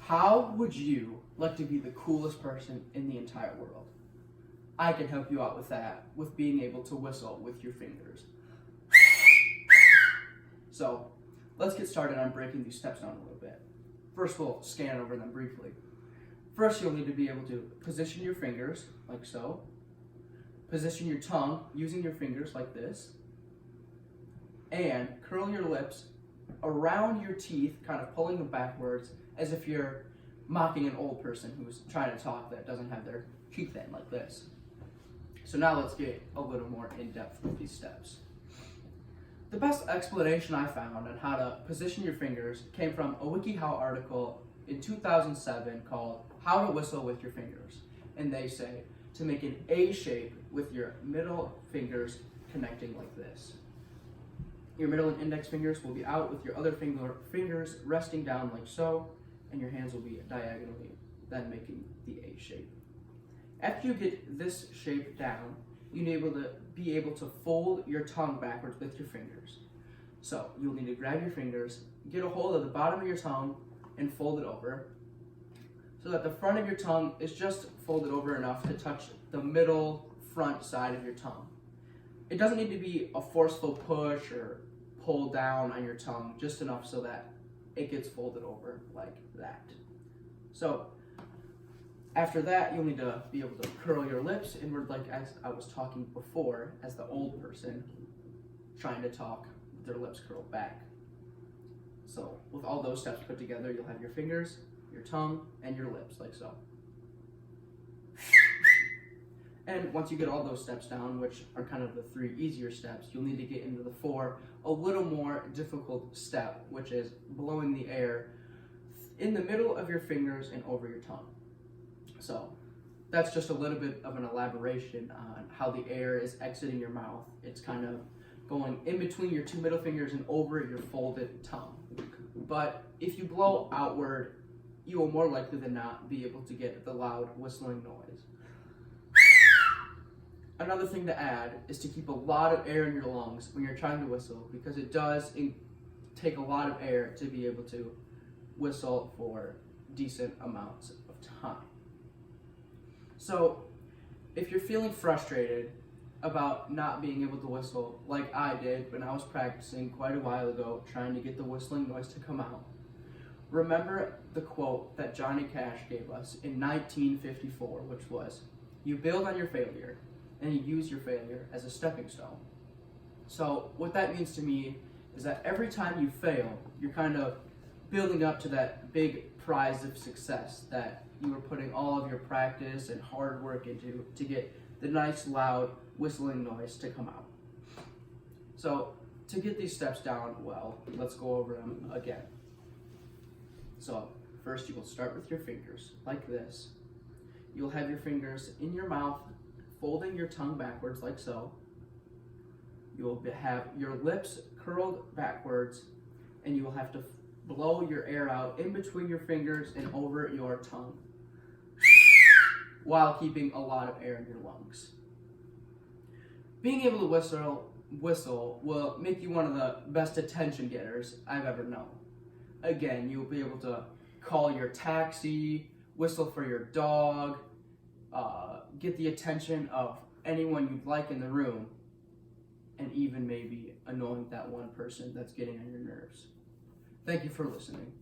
How would you like to be the coolest person in the entire world? I can help you out with that, with being able to whistle with your fingers. So, let's get started on breaking these steps down a little bit. First, we'll scan over them briefly. First, you'll need to be able to position your fingers, like so. Position your tongue using your fingers like this. And curl your lips around your teeth, kind of pulling them backwards, as if you're mocking an old person who's trying to talk that doesn't have their teeth in, like this. So now let's get a little more in-depth with these steps. The best explanation I found on how to position your fingers came from a WikiHow article in 2007 called How to Whistle with Your Fingers. And they say to make an A shape with your middle fingers connecting like this. Your middle and index fingers will be out with your other fingers resting down like so, and your hands will be diagonally, then making the A shape. After you get this shape down, you need to be able to fold your tongue backwards with your fingers. So you'll need to grab your fingers, get a hold of the bottom of your tongue, and fold it over, so that the front of your tongue is just folded over enough to touch the middle front side of your tongue. It doesn't need to be a forceful push or pull down on your tongue, just enough so that it gets folded over like that. So after that, you'll need to be able to curl your lips inward, like as I was talking before, as the old person trying to talk with their lips curled back. So with all those steps put together, you'll have your fingers, your tongue, and your lips, like so. And once you get all those steps down, which are kind of the 3 easier steps, you'll need to get into the 4, a little more difficult step, which is blowing the air in the middle of your fingers and over your tongue. So that's just a little bit of an elaboration on how the air is exiting your mouth. It's kind of going in between your 2 middle fingers and over your folded tongue. But if you blow outward, you will more likely than not be able to get the loud whistling noise. Another thing to add is to keep a lot of air in your lungs when you're trying to whistle, because it does take a lot of air to be able to whistle for decent amounts of time. So if you're feeling frustrated about not being able to whistle like I did when I was practicing quite a while ago, trying to get the whistling noise to come out, remember the quote that Johnny Cash gave us in 1954, which was, "You build on your failure, and you use your failure as a stepping stone." So what that means to me is that every time you fail, you're kind of building up to that big prize of success that you were putting all of your practice and hard work into to get the nice loud whistling noise to come out. So to get these steps down well, let's go over them again. So first you will start with your fingers like this. You'll have your fingers in your mouth, folding your tongue backwards like so. You'll have your lips curled backwards, and you will have to blow your air out in between your fingers and over your tongue, while keeping a lot of air in your lungs. Being able to whistle will make you one of the best attention getters I've ever known. Again, you'll be able to call your taxi, whistle for your dog, get the attention of anyone you'd like in the room, and even maybe annoying that one person that's getting on your nerves. Thank you for listening.